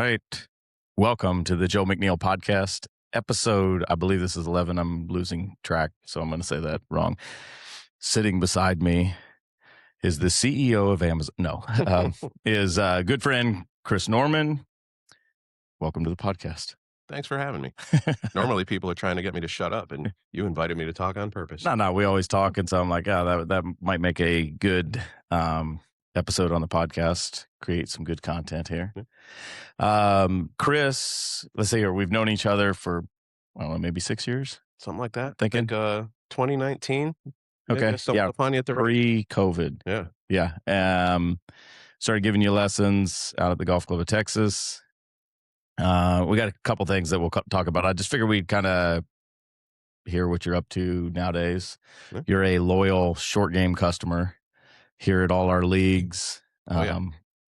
right. Welcome to the Joe McNeil podcast episode. I believe this is 11. I'm losing track, so I'm going to say that wrong. Sitting beside me is the CEO of Amazon. No, is good friend Kris Norman. Welcome to the podcast. Thanks for having me. Normally people are trying to get me to shut up, and you invited me to talk on purpose. No, we always talk, and so I'm like, that might make a good episode on the podcast, create some good content here. Kris, let's see here. We've known each other for, I don't know, maybe 6 years. Something like that. Thinking? 2019. Okay. Yeah. Upon you at the pre-COVID. Yeah. Started giving you lessons out at the Golf Club of Texas. We got a couple things that we'll talk about. I just figured we'd kind of hear what you're up to nowadays. Yeah. You're a loyal short game customer here at all our leagues,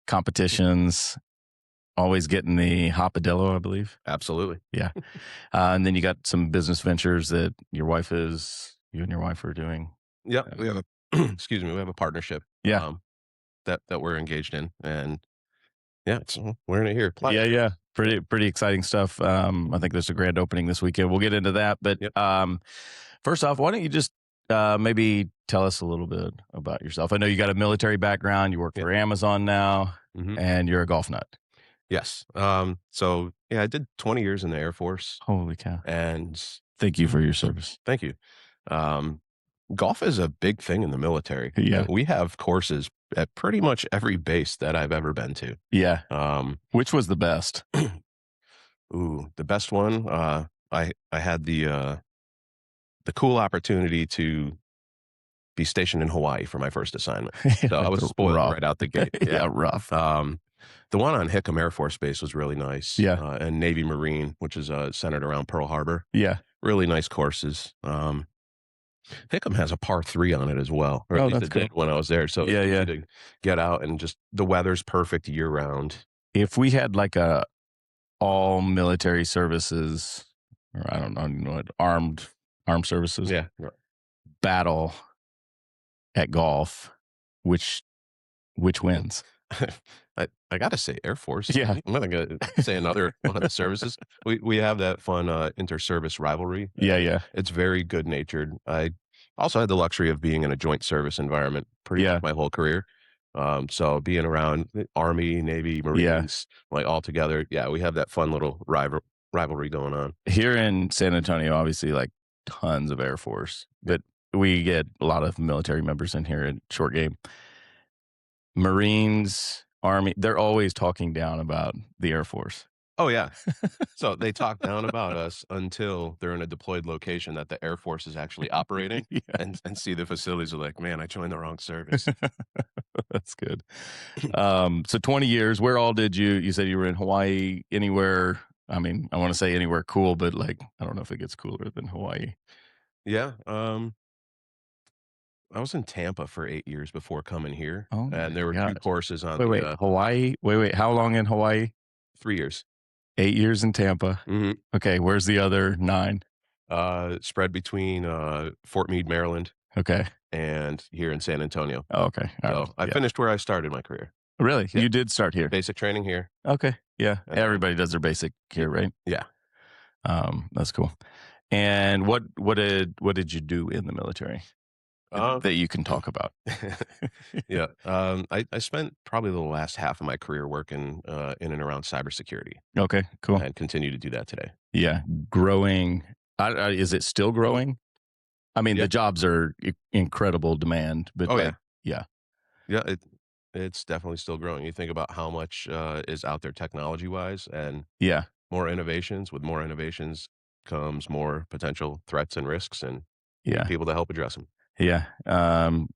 competitions, always getting the Hopadillo, I believe. Absolutely. Yeah. And then you got some business ventures that you and your wife are doing. Yeah. We have we have a partnership. Yeah. That we're engaged in, and we're in it here. Pliable. Yeah. Pretty exciting stuff. I think there's a grand opening this weekend. We'll get into that. But first off, why don't you just maybe tell us a little bit about yourself? I know you got a military background. You work for Amazon now, and you're a golf nut. Yes. I did 20 years in the Air Force. Holy cow. And thank you for your service. Thank you. Golf is a big thing in the military. Yeah. We have courses at pretty much every base that I've ever been to. Yeah. Which was the best? The best one. I had the cool opportunity to be stationed in Hawaii for my first assignment. So I was spoiled right out the gate. Yeah, rough. The one on Hickam Air Force Base was really nice. Yeah. And Navy Marine, which is centered around Pearl Harbor. Yeah. Really nice courses. Hickam has a par 3 on it as well. Or at least that's it cool. did when I was there. So it's easy to get out, and just the weather's perfect year round. If we had like a all military services, or I don't know what, armed services battle at golf, which wins? I gotta say Air Force. Yeah. I'm gonna say another one of the services. We have that fun inter-service rivalry. Yeah. It's very good natured. I also had the luxury of being in a joint service environment pretty much my whole career. So being around Army, Navy, Marines, like all together, we have that fun little rivalry going on. Here in San Antonio, obviously, like tons of Air Force, but we get a lot of military members in here at short game. Marines, Army, they're always talking down about the Air Force. Oh, yeah. So they talk down about us until they're in a deployed location that the Air Force is actually operating and see the facilities are like, man, I joined the wrong service. That's good. So 20 years, where all did you said you were in Hawaii, anywhere? I mean, I want to say anywhere cool, but like, I don't know if it gets cooler than Hawaii. Yeah. I was in Tampa for 8 years before coming here. Oh, and there were 2 courses on Hawaii. Wait, how long in Hawaii? 3 years. 8 years in Tampa. Mm-hmm. Okay, where's the other 9? Spread between Fort Meade, Maryland. Okay. And here in San Antonio. Oh, okay. I finished where I started my career. Really? Yeah. You did start here? Basic training here. Okay. Yeah. Everybody does their basic here, right? Yeah. That's cool. And what did you do in the military that you can talk about? I spent probably the last half of my career working in and around cybersecurity. Okay, cool. And continue to do that today. Yeah, growing. Is it still growing? I mean, the jobs are incredible demand, but it's definitely still growing. You think about how much is out there technology wise, and more innovations. With more innovations comes more potential threats and risks, and people to help address them. Yeah.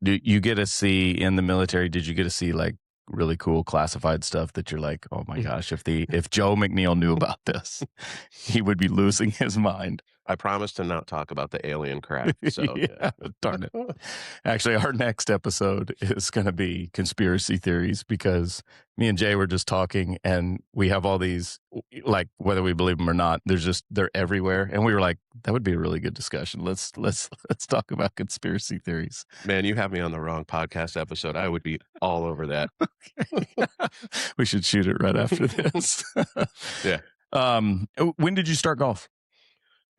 Do you get to see in the military? Did you get to see like really cool classified stuff that you're like, oh my gosh, if Joe McNeil knew about this, he would be losing his mind? I promised to not talk about the alien craft, so Yeah, darn it. Actually, our next episode is going to be conspiracy theories because me and Jay were just talking and we have all these, like, whether we believe them or not, they're everywhere. And we were like, that would be a really good discussion. Let's talk about conspiracy theories. Man, you have me on the wrong podcast episode. I would be all over that. We should shoot it right after this. Yeah. When did you start golf?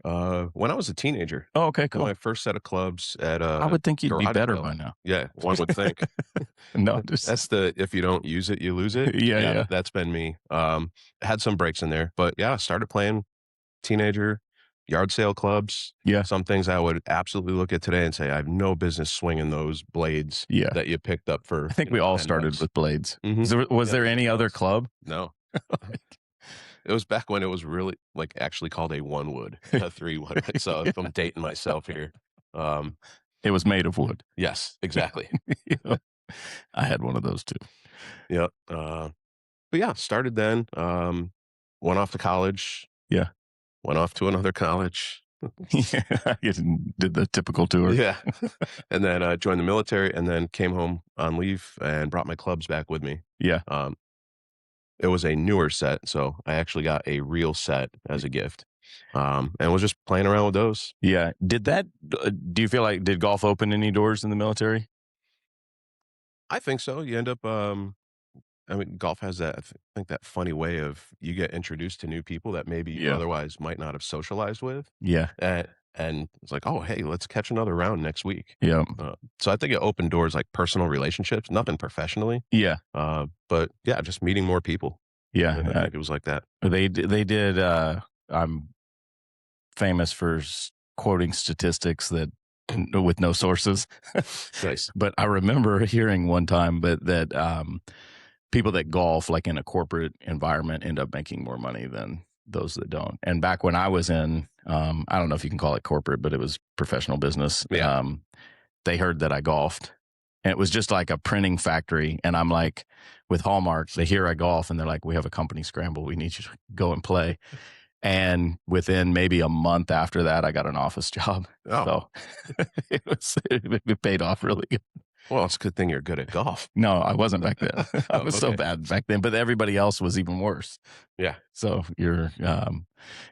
When I was a teenager. Oh, okay, cool. My first set of clubs at I would think you'd be better by now. Yeah, one would think. No, that's the if you don't use it, you lose it. Yeah. That's been me. Had some breaks in there, but yeah, started playing teenager yard sale clubs. Yeah. Some things I would absolutely look at today and say, I have no business swinging those blades that you picked up for. I think we all started with blades. Mm-hmm. Was there any other club? No. It was back when it was really like actually called a one wood, a 3-wood. So if I'm dating myself here. It was made of wood. Yes, exactly. I had one of those too. Yep. But yeah, started then. Went off to college. Yeah. Went off to another college. Yeah, did the typical tour. Yeah. And then joined the military and then came home on leave and brought my clubs back with me. Yeah. It was a newer set, so I actually got a real set as a gift, and was just playing around with those. Yeah. Do you feel like, did golf open any doors in the military? I think so. You end up, I mean, golf has that, I think that funny way of you get introduced to new people that maybe you otherwise might not have socialized with. Yeah. And it's like, oh, hey, let's catch another round next week. Yeah. So I think it opened doors like personal relationships, nothing professionally. Yeah. But yeah, just meeting more people. Yeah. I think it was like that. They did, I'm famous for quoting statistics that with no sources. Nice. But I remember hearing one time that people that golf like in a corporate environment end up making more money than those that don't. And back when I was in, I don't know if you can call it corporate, but it was professional business. Yeah. They heard that I golfed, and it was just like a printing factory. And I'm like, with Hallmark, they hear I golf and they're like, we have a company scramble. We need you to go and play. And within maybe a month after that, I got an office job. Oh. So it paid off really good. Well, it's a good thing you're good at golf. No, I wasn't back then. I was so bad back then, but everybody else was even worse. Yeah. So you're, yeah,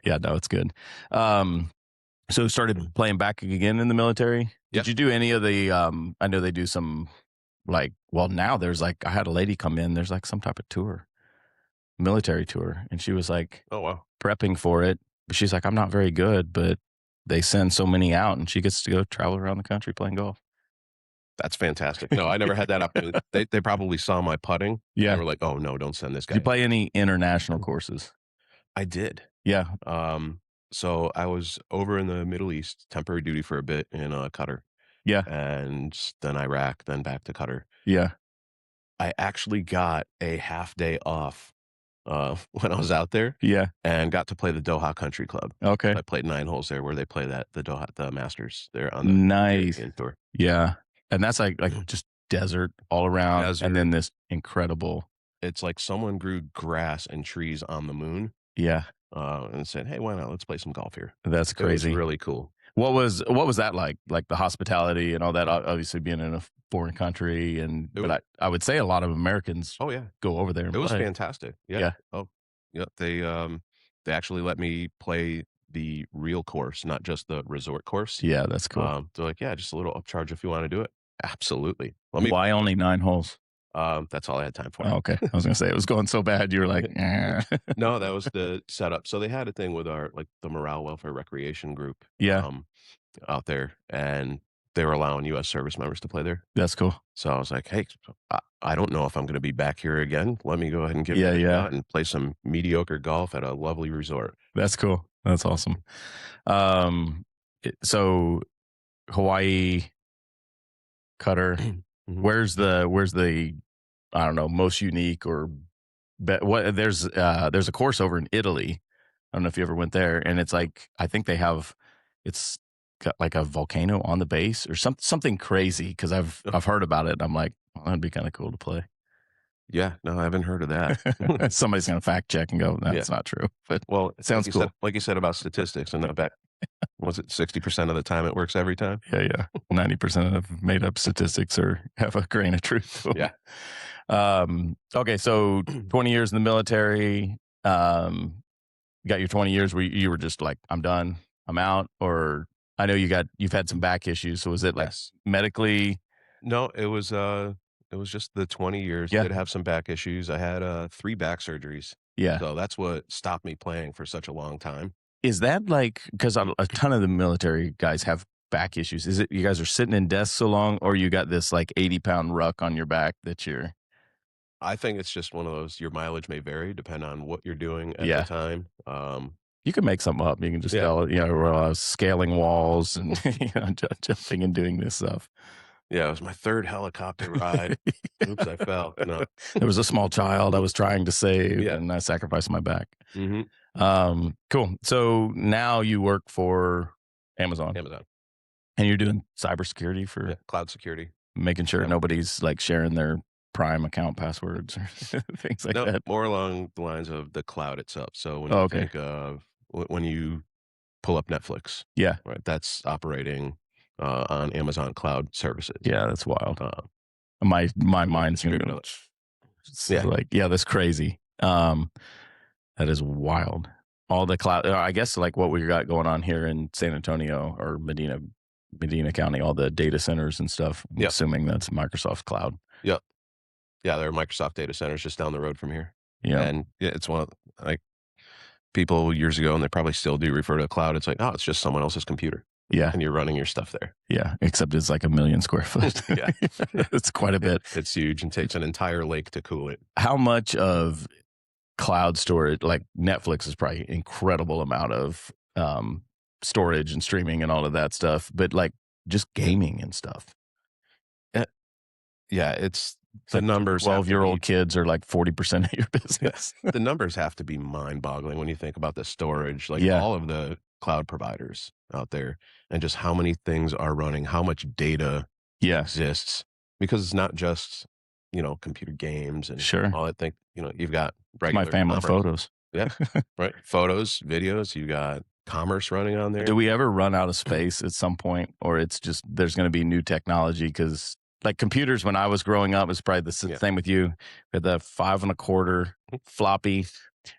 no, it's good. So started playing back again in the military. Did you do any of the, I know they do some like, well, now there's like, I had a lady come in, there's like some type of tour, military tour. And she was like, oh, wow, prepping for it. But she's like, I'm not very good, but they send so many out and she gets to go travel around the country playing golf. That's fantastic. No, I never had that opportunity. They probably saw my putting. Yeah. They were like, oh, no, don't send this guy. Did you play any international courses? I did. Yeah. So I was over in the Middle East, temporary duty for a bit in Qatar. Yeah. And then Iraq, then back to Qatar. Yeah. I actually got a half day off when I was out there. Yeah. And got to play the Doha Country Club. Okay. I played 9 holes there where they play the Masters there on the European tour. Yeah. And that's like just desert all around. And then this incredible. It's like someone grew grass and trees on the moon. Yeah. And said, hey, why not? Let's play some golf here. That's crazy. It was really cool. What was that like? Like the hospitality and all that, obviously being in a foreign country. But I would say a lot of Americans go over there and play. It was fantastic. Yeah. Oh, yeah. They actually let me play the real course, not just the resort course. Yeah, that's cool. They're like, yeah, just a little upcharge if you want to do it. Absolutely. Why only 9 holes? That's all I had time for. Oh, okay. I was going to say, it was going so bad. You were like, No, that was the setup. So they had a thing with our, like the Morale Welfare Recreation group. Yeah. Out there, and they were allowing U.S. service members to play there. That's cool. So I was like, hey, I don't know if I'm going to be back here again. Let me go ahead and give it a shot and play some mediocre golf at a lovely resort. That's cool. That's awesome. So Hawaii, Qatar, where's the I don't know, most unique or there's a course over in Italy. I don't know if you ever went there, and it's like, I think it's got like a volcano on the base or something crazy, because I've heard about it and I'm like, well, that'd be kind of cool to play. Yeah, no, I haven't heard of that. Somebody's gonna fact check and go, that's not true. But well, it sounds cool. Like you said about statistics, and back Was it 60% of the time it works every time? Yeah. 90% of made up statistics have a grain of truth to 'em. Yeah. Okay, so 20 years in the military. You got your 20 years where you were just like, I'm done, I'm out, or I know you've had some back issues. So was it like Yes. medically? No, it was just the 20 years. Yeah. Did have some back issues. I had 3 back surgeries. Yeah. So that's what stopped me playing for such a long time. Is that like, because a ton of the military guys have back issues. Is it you guys are sitting in desks so long, or you got this like 80-pound ruck on your back that you're? I think it's just one of those your mileage may vary depending on what you're doing at the Yeah. time. You can make something up. You can just Yeah. tell, where I was scaling walls and jumping and doing this stuff. Yeah, it was my 3rd helicopter ride. Oops, I fell. No. There was a small child I was trying to save, Yeah. and I sacrificed my back. Mhm. Cool. So now you work for Amazon, Amazon. and you're doing cybersecurity for Yeah, cloud security. making sure Yep. nobody's like sharing their Prime account passwords or things like No, that. more along the lines of the cloud itself. So when Oh, you okay. think of when you pull up Netflix, Yeah. right, that's operating on Amazon cloud services. Yeah. That's wild. Uh, My mind's gonna go. It's Yeah. like, yeah, that's crazy. That is wild. All the cloud. I guess like what we got going on here in San Antonio or Medina County, all the data centers and stuff. I'm Yep. assuming that's Microsoft Cloud. Yep. Yeah, there are Microsoft data centers just down the road from here. Yeah. And yeah, it's one of like people years ago, and they probably still do refer to a cloud. It's like, oh, it's just someone else's computer. Yeah. And you're running your stuff there. Yeah. Except it's like 1,000,000 square foot. Yeah. It's quite a bit. It's huge and takes an entire lake to cool it. How much of cloud storage, like Netflix is probably incredible amount of storage and streaming and all of that stuff, but like just gaming and stuff. Yeah, it's the Like numbers. 12-year-old kids are like 40% of your business. The numbers have to be mind-boggling when you think about the storage, like Yeah. all of the cloud providers out there, and just how many things are running, how much data Yeah. exists, because it's not just computer games and Sure. all that thing. You've got My regular family commerce. photos. Yeah, right. Photos, videos. You got commerce running on there. Do we ever run out of space at some point, or it's just there's going to be new technology? Because like computers, when I was growing up, it's probably the same with you. We had the 5 1/4 floppy.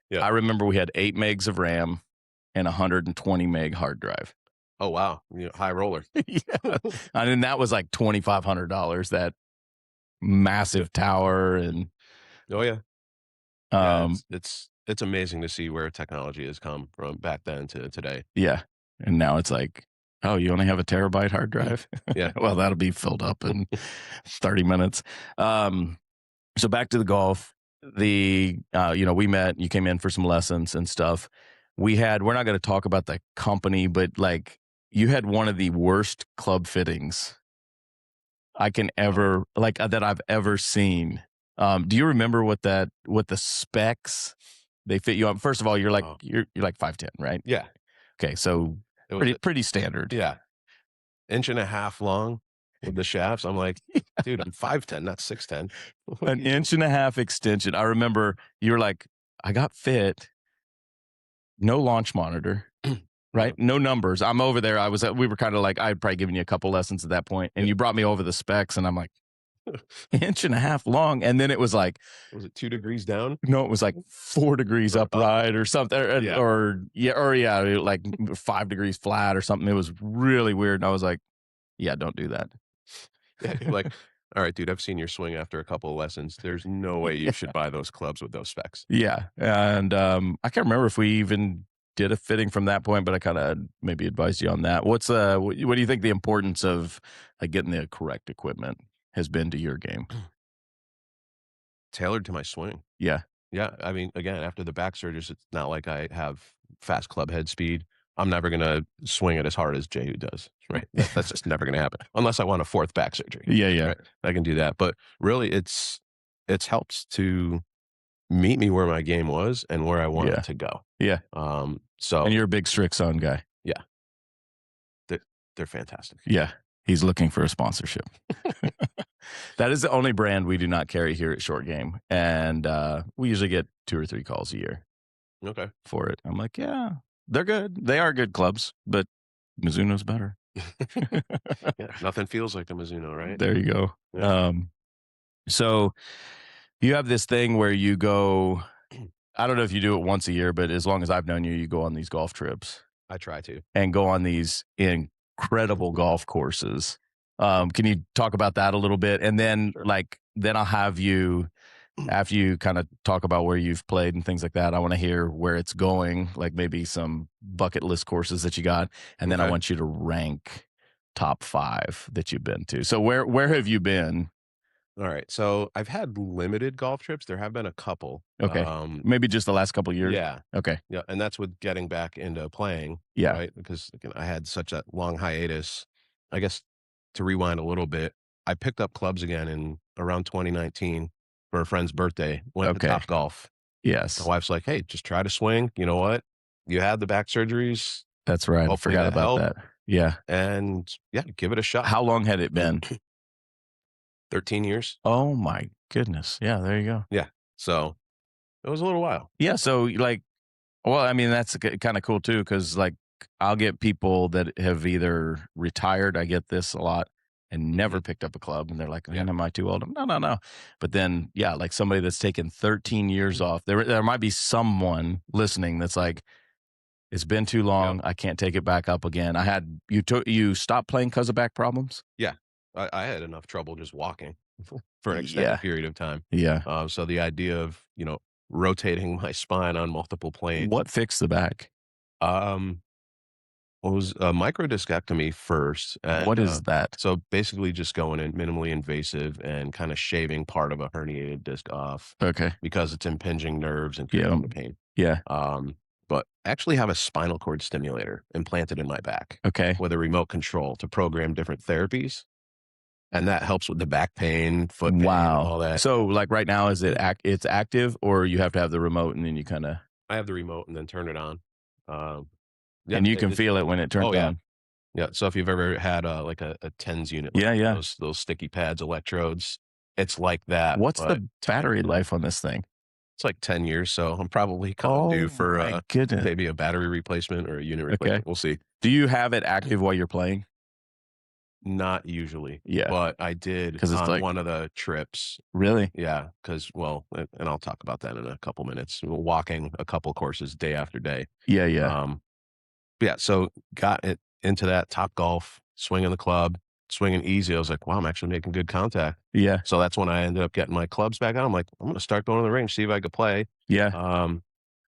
Yeah. I remember we had 8 megs of RAM and 120 meg hard drive. Oh wow, high roller. Yeah, and then that was like $2,500. That massive tower and Oh yeah. It's amazing to see where technology has come from back then to today. Yeah, and now it's like, oh, you only have a terabyte hard drive? Yeah. Well, that'll be filled up in 30 minutes. So back to the golf. We met, you came in for some lessons and stuff. We're not going to talk about the company, but like you had one of the worst club fittings I can ever that I've ever seen. Do you remember what the specs they fit you on? First of all, you're like you're like 5'10", right? Yeah. Okay, so pretty standard. Yeah. 1.5 inches long with the shafts. I'm like, dude, I'm 5'10", not 6'10". An 1.5 inch extension. I remember you were like, I got fit. No launch monitor, right? No numbers. I'm over there. We were kind of like, I'd probably given you a couple lessons at that point, and you brought me over the specs, and I'm like, 1.5 inches long, and then it was like, was it 2 degrees down? No, it was like 4 degrees upright or something, or like 5 degrees flat or something. It was really weird, and I was like, yeah, don't do that. Yeah, you're like, all right, dude, I've seen your swing after a couple of lessons. There's no way you should buy those clubs with those specs. Yeah, and I can't remember if we even did a fitting from that point, but I kind of maybe advised you on that. What do you think the importance of like getting the correct equipment has been to your game? Tailored to my swing. Yeah. Yeah. I mean, again, after the back surgeries, it's not like I have fast club head speed. I'm never going to swing it as hard as Jehu does, right? That's just never going to happen unless I want a 4th back surgery. Yeah. Right? I can do that. But really, it's helped to meet me where my game was and where I wanted to go. Yeah. And you're a big Strixon guy. Yeah. They're fantastic. Yeah. He's looking for a sponsorship. That is the only brand we do not carry here at Short Game. And we usually get 2 or 3 calls a year. Okay. For it. I'm like, yeah, They're good. They are good clubs, but Mizuno's better. Yeah, nothing feels like the Mizuno, right? There you go. Yeah. So you have this thing where you go, I don't know if you do it once a year, but as long as I've known you, you go on these golf trips. I try to. And go on these incredible golf courses. Can you talk about that a little bit? And then Sure. then I'll have you, after you kind of talk about where you've played and things like that, I want to hear where it's going, like maybe some bucket list courses that you got. And then I want you to rank top 5 that you've been to. So where have you been? All right. So I've had limited golf trips. There have been a couple. Okay. Maybe just the last couple of years. Yeah. Okay. Yeah. And that's with getting back into playing. Yeah. Right. Because again, I had such a long hiatus. I guess to rewind a little bit, I picked up clubs again in around 2019 for a friend's birthday. Went to Top Golf. Yes. My wife's like, hey, just try to swing. You know what? You had the back surgeries. That's right. Hopefully I forgot about helped. that. Yeah. And yeah, give it a shot. How long had it been? 13 years. Oh my goodness. Yeah, there you go. Yeah. So it was a little while. Yeah. So well, I mean, that's kind of cool too. Cause I'll get people that have either retired. I get this a lot and never picked up a club. And they're like, man, am I too old? No. But then, yeah, like somebody that's taken 13 years off, there might be someone listening that's like, it's been too long. I can't take it back up again. You stopped playing because of back problems? Yeah. I had enough trouble just walking for an extended period of time. Yeah. So the idea of, rotating my spine on multiple planes. What fixed the back? Was a microdiscectomy first. And, what is that? So basically just going in minimally invasive and kind of shaving part of a herniated disc off. Okay. Because it's impinging nerves and creating the pain. Yeah. But actually have a spinal cord stimulator implanted in my back. Okay. With a remote control to program different therapies. And that helps with the back pain, foot pain, all that. So like right now, is it's active or you have to have the remote and then you kind of... I have the remote and then turn it on. Yeah, and you can feel it when it turns on. Yeah. So if you've ever had like a TENS unit, those sticky pads, electrodes, it's like that. What's the battery life on this thing? It's like 10 years. So I'm probably due for maybe a battery replacement or a unit replacement. We'll see. Do you have it active while you're playing? Not usually. Yeah. But I did on one of the trips. Really? Yeah. Because, and I'll talk about that in a couple minutes. Walking a couple courses day after day. Yeah. Yeah. So got it into that Top Golf, swinging the club, swinging easy. I was like, wow, I'm actually making good contact. Yeah. So that's when I ended up getting my clubs back on. I'm like, I'm going to start going to the range, see if I could play. Yeah.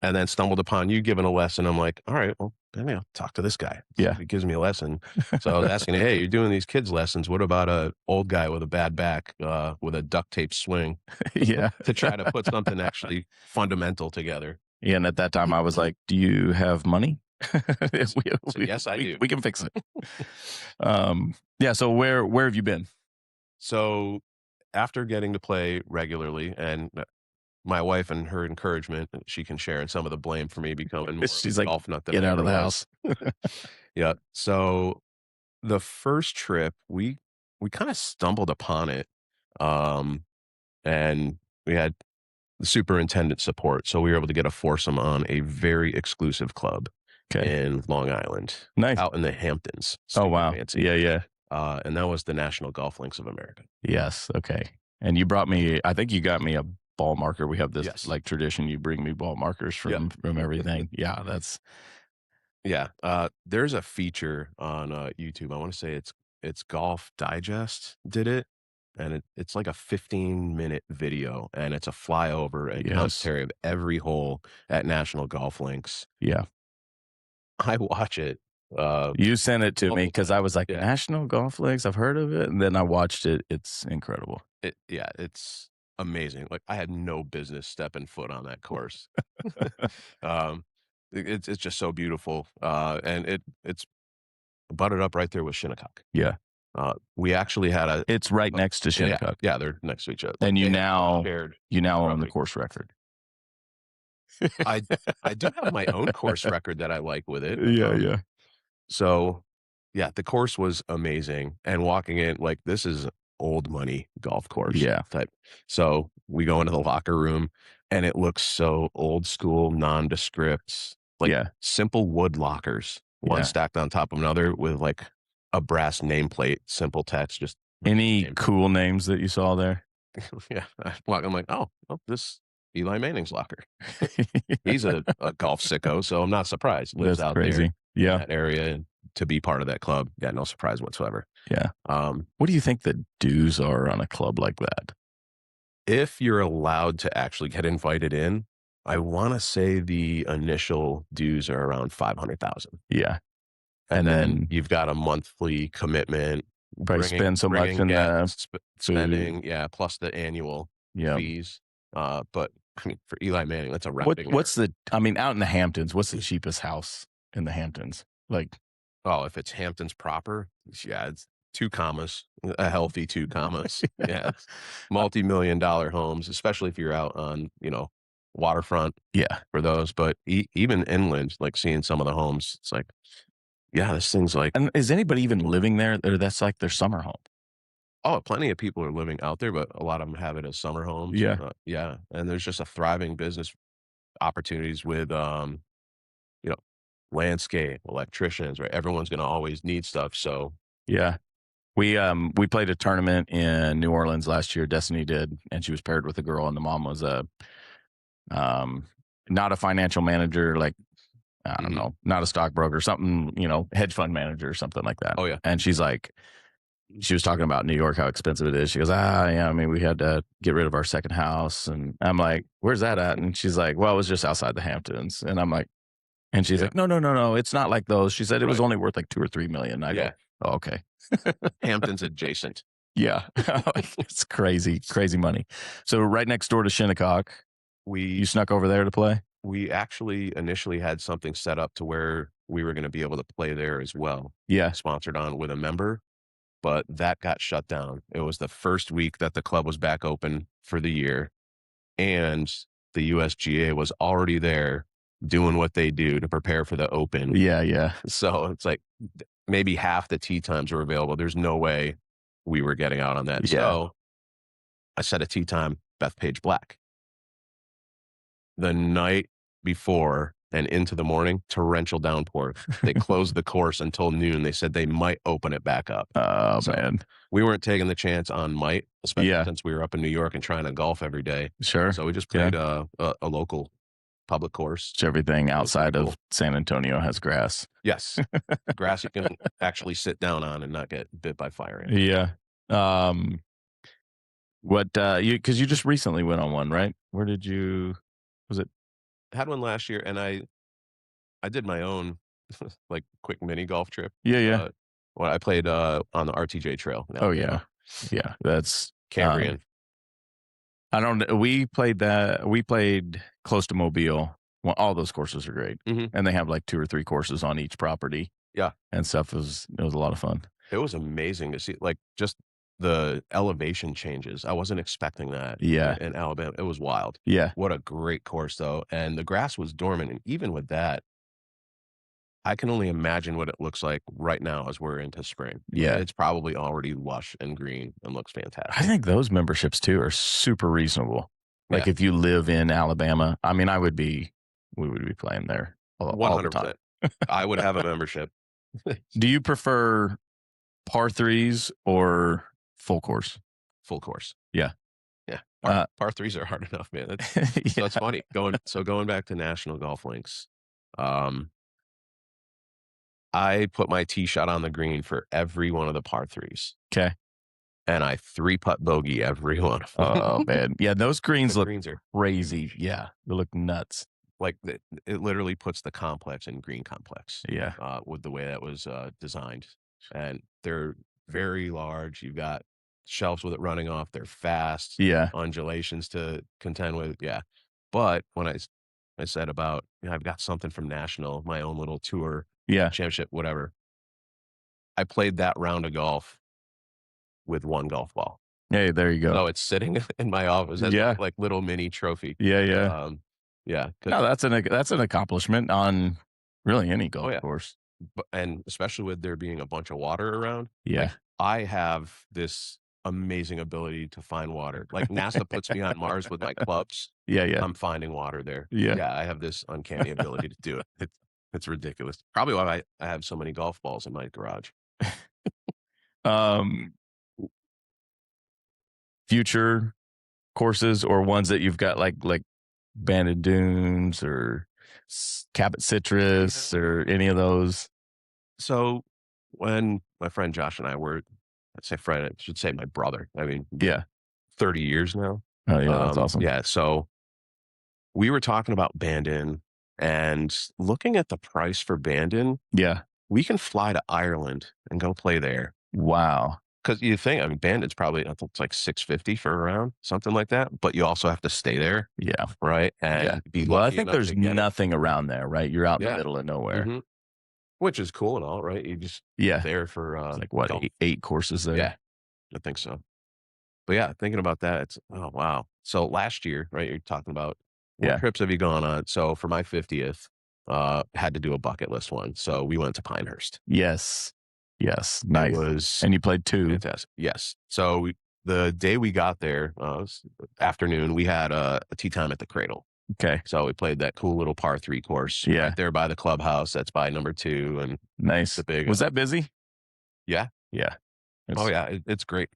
And then stumbled upon you giving a lesson. I'm like, all right, well, maybe I'll talk to this guy. Yeah. He gives me a lesson. So I was asking, hey, you're doing these kids lessons. What about a old guy with a bad back, with a duct tape swing? Yeah. To try to put something actually fundamental together. Yeah. And at that time I was like, do you have money? Yes, I do. We can fix it. Yeah. So where have you been? So after getting to play regularly and my wife and her encouragement, she can share in some of the blame for me becoming more She's of a like, golf nut than get I out of the ever house. Yeah. So the first trip, we kind of stumbled upon it. And we had the superintendent support. So we were able to get a foursome on a very exclusive club in Long Island. Nice. Out in the Hamptons. Oh, wow. Fancy. Yeah. And that was the National Golf Links of America. Yes. Okay. And you brought me, I think you got me a ball marker. We have this tradition. You bring me ball markers from everything. Yeah. There's a feature on YouTube. I want to say it's Golf Digest did it. And it's like a 15-minute video, and it's a flyover and commentary of every hole at National Golf Links. Yeah. I watch it. You sent it to me because I was like, National Golf Links, I've heard of it. And then I watched it. It's incredible. It's amazing. Like I had no business stepping foot on that course. It's just so beautiful. And it's butted up right there with Shinnecock. Yeah. We actually had it's right next to Shinnecock. Yeah, they're next to each other. And you now own the course record. I do have my own course record that I like with it. Yeah. So the course was amazing. And walking in, like, this is old money golf course type. So we go into the locker room and it looks so old school, nondescript. like simple wood lockers, one stacked on top of another with like a brass nameplate, simple text. Just any cool names that you saw there? Yeah, I'm like, oh, this Eli Manning's locker. He's a golf sicko, so I'm not surprised. Lives That's out crazy. there in that area, and to be part of that club, yeah, no surprise whatsoever. Yeah. What do you think the dues are on a club like that? If you're allowed to actually get invited in, I want to say the initial dues are around 500,000. Yeah. And then you've got a monthly commitment. Probably spend so much in the spending, plus the annual fees. But I mean, for Eli Manning, that's a rounding. Out in the Hamptons, what's the cheapest house in the Hamptons? Like, oh, if it's Hamptons proper, it's 2 commas, a healthy 2 commas. Yeah. Multi-million-dollar homes, especially if you're out on, waterfront. Yeah. For those. But even inland, like seeing some of the homes, it's like, yeah, this thing's like. And is anybody even living there? Or that's like their summer home? Oh, plenty of people are living out there, but a lot of them have it as summer homes. Yeah. Yeah. And there's just a thriving business opportunities with, landscape, electricians, right? Everyone's going to always need stuff. So yeah, we played a tournament in New Orleans last year. Destiny did, and she was paired with a girl, and the mom was not a financial manager, like I don't know, not a stockbroker, something, hedge fund manager or something like that. Oh yeah. And she was talking about New York, how expensive it is. She goes, yeah, I mean, we had to get rid of our second house. And I'm like, where's that at? And she's like, well, it was just outside the Hamptons. And I'm like, and she's like, no, it's not like those. She said it was only worth like 2 or 3 million. I go, oh, okay. Hamptons adjacent. Yeah. It's crazy money. So right next door to Shinnecock, you snuck over there to play? We actually initially had something set up to where we were going to be able to play there as well. Yeah. Sponsored on with a member, but that got shut down. It was the first week that the club was back open for the year, and the USGA was already there doing what they do to prepare for the open. Yeah. So it's like maybe half the tee times were available. There's no way we were getting out on that. Yeah. So I set a tee time, Bethpage Black. The night before and into the morning, torrential downpour. They closed the course until noon. They said they might open it back up. Oh, man. We weren't taking the chance on might, especially since we were up in New York and trying to golf every day. Sure. So we just played a local public course. So everything outside of San Antonio has grass. Yes. Grass you can actually sit down on and not get bit by fire. Yeah. Because you just recently went on one, right? Where did you, was it? Had one last year, and I did my own like quick mini golf trip. Yeah. Well, I played on the RTJ trail. Oh yeah. That's Cambrian. I don't. We played close to Mobile. Well, all those courses are great, and they have like 2 or 3 courses on each property. Yeah, and stuff. It was a lot of fun. It was amazing to see, like just the elevation changes. I wasn't expecting that. Yeah, in Alabama, it was wild. Yeah, what a great course though, and the grass was dormant, and even with that, I can only imagine what it looks like right now as we're into spring. Yeah, it's probably already lush and green and looks fantastic. I think those memberships too are super reasonable. Like if you live in Alabama, I mean, we would be playing there 100%. I would have a membership. Do you prefer par 3s or full course? Full course. Yeah. Par 3s are hard enough, man. That's funny. Going back to National Golf Links, I put my tee shot on the green for every one of the par 3s. Okay. And I 3-putt bogey every one of them. Oh man. Yeah, those greens are crazy. Yeah. They look nuts. Like it literally puts the complex in green complex. Yeah. With the way that was designed. And they're very large. You've got shelves with it running off. They're fast. Yeah. Undulations to contend with. Yeah. But when I said about, I've got something from National, my own little tour. Yeah. Championship, whatever. I played that round of golf with 1 golf ball. Hey, there you go. So it's sitting in my office as like little mini trophy. Yeah. Yeah. No, that's an accomplishment on really any golf course. And especially with there being a bunch of water around. Yeah. Like, I have this amazing ability to find water. Like NASA puts me on Mars with my clubs. Yeah, yeah. I'm finding water there. Yeah. Yeah, I have this uncanny ability to do it. It's ridiculous. Probably why I have so many golf balls in my garage. Future courses or ones that you've got like Banded Dunes or Cabot Citrus or any of those? So when my friend Josh and I were, I'd say friend, I should say my brother. I mean, Yeah. 30 years now. Oh yeah, that's awesome. Yeah. So we were talking about Bandon and looking at the price for Bandon. Yeah. We can fly to Ireland and go play there. Wow. Because you think, I mean, Bandon's probably, I think it's like $650 for a round, something like that. But you also have to stay there. Yeah. Right. And be well, I lucky think enough there's to get it. nothing around there, right? You're out in the middle of nowhere. Mhm. Which is cool and all, right? You just there for it's like what, eight courses there? Yeah, I think so. But yeah, thinking about that, it's oh wow. So last year, right? You're talking about what trips have you gone on? So for my 50th, had to do a bucket list one. So we went to Pinehurst. Yes. Yes. Nice. It was and you played 2. fantastic. Yes. So the day we got there, afternoon, we had a tee time at the Cradle. Okay. So we played that cool little par 3 course right there by the clubhouse. That's by number 2. And nice. The big, was that busy? Yeah. Yeah. Oh yeah. It's great.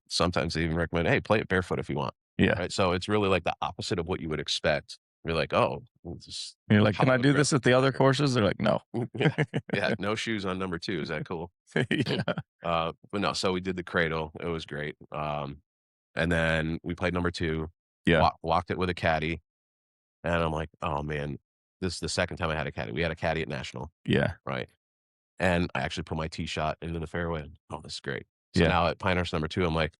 Sometimes they even recommend, hey, play it barefoot if you want. Yeah. Right. So it's really like the opposite of what you would expect. You're like, oh, you're like, can I do this at the other courses? They're like, no. Yeah, no shoes on number 2. Is that cool? Yeah. But no, so we did the Cradle. It was great. And then we played number 2. Yeah. Walked it with a caddy. And I'm like, oh man, this is the second time I had a caddy. We had a caddy at National. Yeah. Right. And I actually put my tee shot into the fairway. Oh, this is great. So now at Pinehurst number 2, I'm like,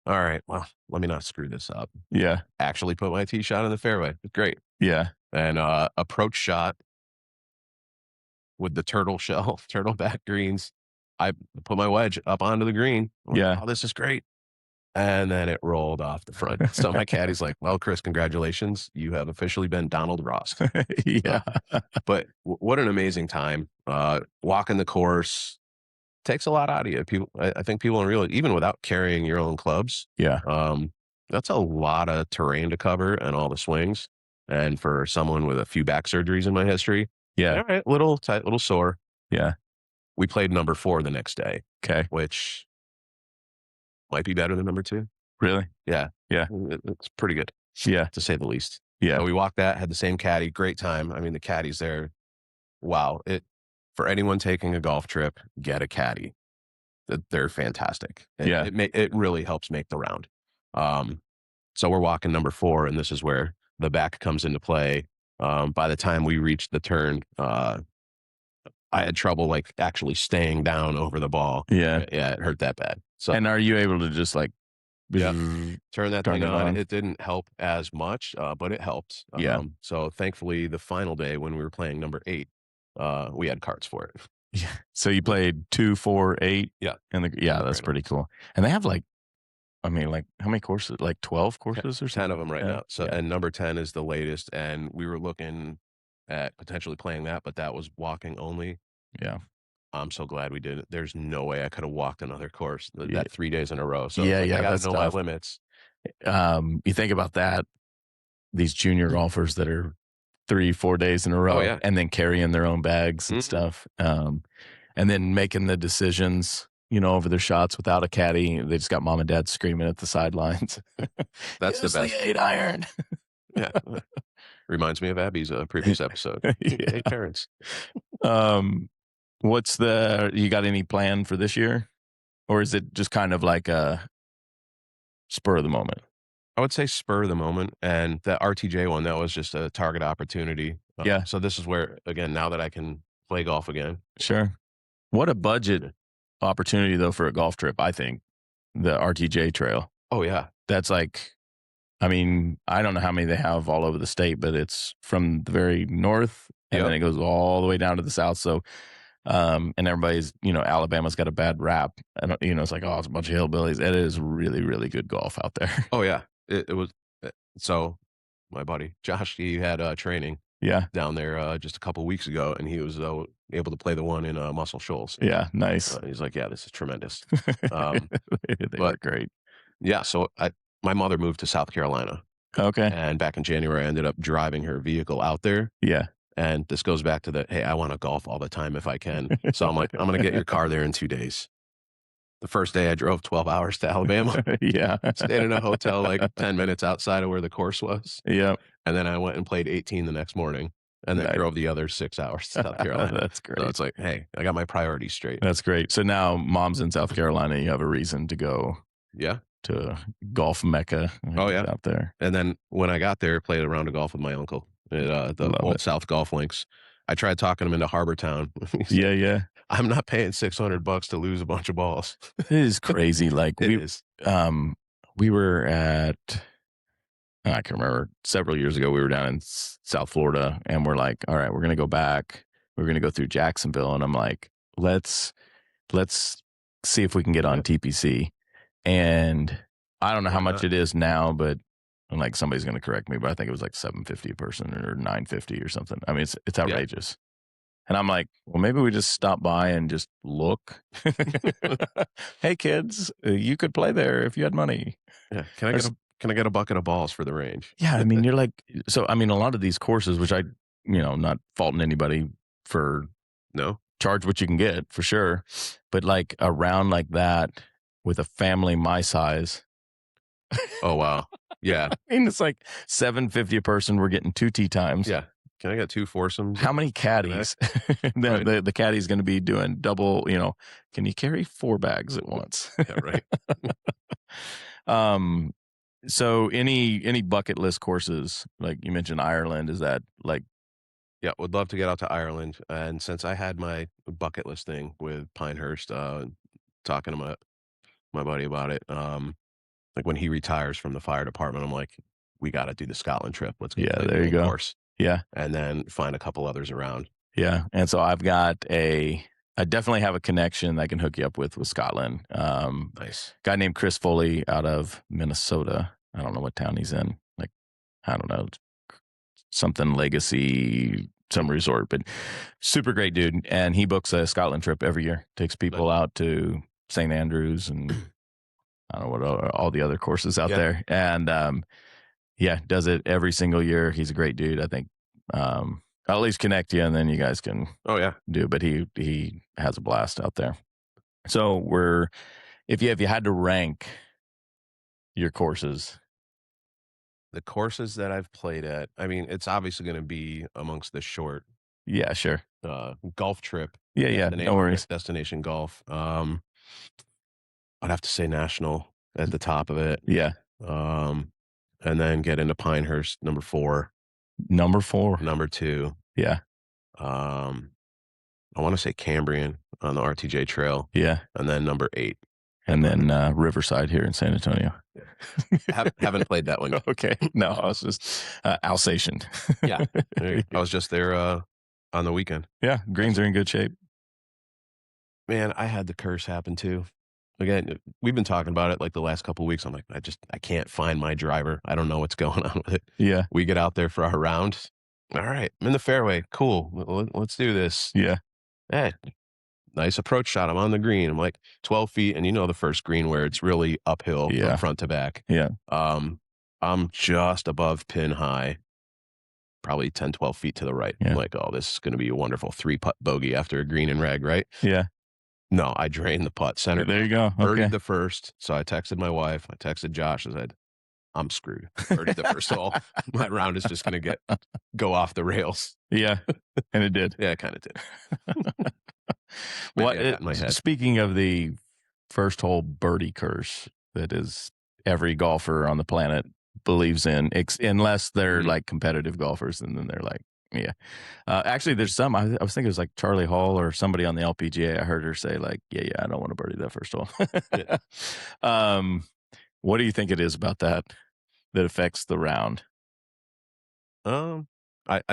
all right, well, let me not screw this up. Yeah. Actually put my tee shot in the fairway. Great. Yeah. And approach shot with the turtle shell, turtle back greens. I put my wedge up onto the green. I'm like, oh, this is great. And then it rolled off the front. So my caddy's like, well, Kris, congratulations. You have officially been Donald Ross. Yeah. But what an amazing time. Walking the course takes a lot out of you. People, I think people don't realize, even without carrying your own clubs. Yeah. That's a lot of terrain to cover and all the swings. And for someone with a few back surgeries in my history. Yeah. All right. Little tight, little sore. Yeah. We played number 4 the next day. Okay. Which might be better than number 2. Really? Yeah. Yeah. It's pretty good. Yeah. To say the least. Yeah. So we walked that, had the same caddy, great time. I mean, the caddies there. Wow. For anyone taking a golf trip, get a caddy. They're fantastic. It really helps make the round. So we're walking number 4, and this is where the back comes into play. By the time we reached the turn, I had trouble like actually staying down over the ball. Yeah. Yeah. It hurt that bad. So, and are you able to just like, turn that thing on? It didn't help as much, but it helped. So thankfully the final day when we were playing number 8, we had cards for it. Yeah. So you played 2, 4, 8. Yeah. And that's pretty cool. And they have like, I mean, like how many courses? Like 12 courses or something? 10 of them right now. So, and number 10 is the latest. And we were looking at potentially playing that, but that was walking only. Yeah. I'm so glad we did it. There's no way I could have walked another course that 3 days in a row. So I got to know my limits. You think about that, these junior golfers that are 3, 4 days in a row and then carrying their own bags and stuff. And then making the decisions, over their shots without a caddy. They just got mom and dad screaming at the sidelines. That's the best. The 8-iron. Yeah. Reminds me of Abby's previous episode. 8 parents. You got any plan for this year? Or is it just kind of like a spur of the moment? I would say spur of the moment. And the RTJ one, that was just a target opportunity. So this is where, again, now that I can play golf again. Sure. What a budget opportunity, though, for a golf trip, I think. The RTJ trail. Oh, yeah. That's like, I mean, I don't know how many they have all over the state, but it's from the very north and then it goes all the way down to the south. So, and everybody's, Alabama's got a bad rap. And, it's like, oh, it's a bunch of hillbillies. It is really, really good golf out there. Oh, yeah. It was. So my buddy Josh, he had training down there just a couple weeks ago, and he was able to play the one in Muscle Shoals. Yeah, nice. He's like, yeah, this is tremendous. They were great. Yeah, so my mother moved to South Carolina. Okay. And back in January, I ended up driving her vehicle out there. Yeah. And this goes back to hey, I want to golf all the time if I can. So I'm like, I'm going to get your car there in 2 days. The first day I drove 12 hours to Alabama. Yeah. Stayed in a hotel like 10 minutes outside of where the course was. Yeah. And then I went and played 18 the next morning and then drove the other 6 hours to South Carolina. That's great. So it's like, hey, I got my priorities straight. That's great. So now mom's in South Carolina. You have a reason to go. Yeah. To golf mecca. Oh, yeah. Out there. And then when I got there, played a round of golf with my uncle at the Old South Golf Links. I tried talking him into Harbor Town. Yeah. I'm not paying $600 to lose a bunch of balls. It is crazy. Like we were at, I can remember several years ago, we were down in South Florida and we're like, all right, we're going to go back. We're going to go through Jacksonville. And I'm like, let's see if we can get on TPC. And I don't know how much it is now, but like somebody's going to correct me, but I think it was like $750 a person or $950 or something. I mean, it's outrageous. And I'm like, well, maybe we just stop by and just look. Hey, kids, you could play there if you had money. Yeah. Can I get a bucket of balls for the range? Yeah. I mean, you're like, so, I mean, a lot of these courses, which I, not faulting anybody for charge what you can get for sure. But like a round like that with a family my size. Oh, wow. Yeah. I mean, it's like $750 a person. We're getting 2 tee times. Yeah. Can I get 2 foursomes? How many caddies? The caddy's going to be doing double, can you carry 4 bags at once? Yeah, right. So any bucket list courses, like you mentioned Ireland, is that like? Yeah, would love to get out to Ireland. And since I had my bucket list thing with Pinehurst, talking to my buddy about it, like when he retires from the fire department, I'm like, we got to do the Scotland trip. Let's go. Yeah, there you go. Course. Yeah. And then find a couple others around. Yeah. And so I definitely have a connection that I can hook you up with Scotland. Nice. Guy named Kris Foley out of Minnesota. I don't know what town he's in. Like, I don't know, something Legacy, some resort, but super great dude. And he books a Scotland trip every year. Takes people out to St. Andrews and I don't know what all the other courses out there. And does it every single year. He's a great dude. I think I'll at least connect you and then you guys can do it. But he has a blast out there. So if you had to rank your courses. The courses that I've played at, I mean, it's obviously going to be amongst the short. Yeah, sure. Golf trip. Yeah. No worries. Destination golf. I'd have to say National at the top of it. Yeah. And then get into Pinehurst, number 4. Number 4. Number 2. Yeah. I want to say Cambrian on the RTJ trail. Yeah. And then number 8. And then Riverside here in San Antonio. Haven't played that one yet. Okay. No, I was just Alsatian. Yeah. I was just there on the weekend. Yeah. Greens are in good shape. Man, I had the curse happen too. Again, we've been talking about it like the last couple of weeks. I'm like, I can't find my driver. I don't know what's going on with it. Yeah. We get out there for our round. All right. I'm in the fairway. Cool. Let's do this. Yeah. Hey, nice approach shot. I'm on the green. I'm like 12 feet. And the first green where it's really uphill from front to back. Yeah. I'm just above pin high, probably 10, 12 feet to the right. Yeah. I'm like, oh, this is going to be a wonderful 3-putt bogey after a green and reg, right? Yeah. No, I drained the putt center. There you go. Birdied the first. So I texted my wife. I texted Josh. I said, I'm screwed. Birdied the first hole. My round is just going to go off the rails. Yeah. And it did. Yeah, it kind of did. Speaking of the first hole birdie curse that is every golfer on the planet believes in, unless they're like competitive golfers, and then they're like, yeah. Actually, there's some, I was thinking it was like Charlie Hall or somebody on the LPGA. I heard her say like, yeah, I don't want to birdie that first hole. What do you think it is about that affects the round? I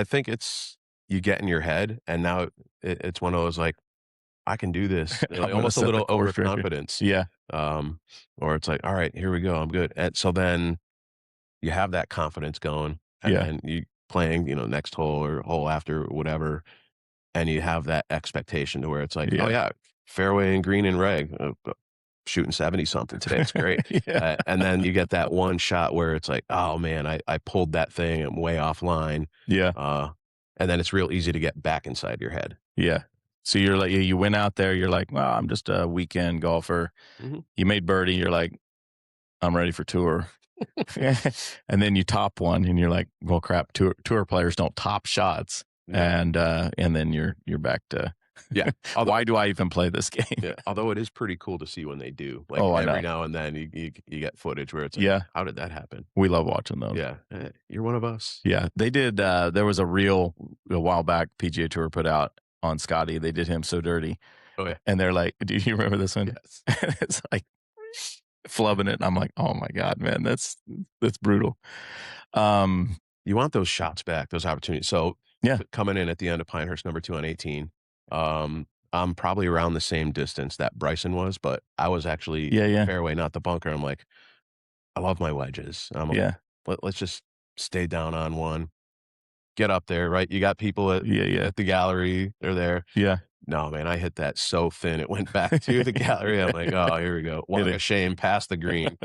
think it's you get in your head, and now it's one of those like, I can do this. Like, almost a little overconfidence. Yeah. Or it's like, all right, here we go. I'm good. And so then you have that confidence going, and playing, next hole or hole after whatever, and you have that expectation to where it's like, "Oh, Yeah. yeah, fairway and green and reg, shooting 70 something today, it's great." Yeah. And then you get that one shot where it's like, "Oh, man, I pulled that thing, I'm way offline." Yeah. And then it's real easy to get back inside your head. Yeah. So you're like, you went out there, you're like, "Well, I'm just a weekend golfer." Mhm. You made birdie, you're like, "I'm ready for tour." And then you top one and you're like, "Well, crap, tour players don't top shots." No. And then you're back to Yeah. why do I even play this game? Yeah, although it is pretty cool to see when they do. Like, Oh, I every know. now and then you get footage where it's like, Yeah. "How did that happen?" We love watching those. Yeah, "You're one of us." Yeah. They did there was a reel a while back PGA Tour put out on Scotty. They did him so dirty. Oh, yeah. And they're like, do you remember this one? Yes. It's like flubbing it. And I'm like, oh my God, man, that's brutal. You want those shots back, those opportunities. So, Yeah. coming in at the end of Pinehurst number 2 on 18, I'm probably around the same distance that Bryson was, but I was actually Yeah, in the yeah. fairway, not the bunker. I'm like, "I love my wedges." I'm like, Yeah. Let's just stay down on one, get up there," right? You got people Yeah, yeah. at the gallery, they're there. Yeah. No, man, I hit that so thin, it went back to the gallery. I'm like, "Oh, here we go. Walk of shame past the green."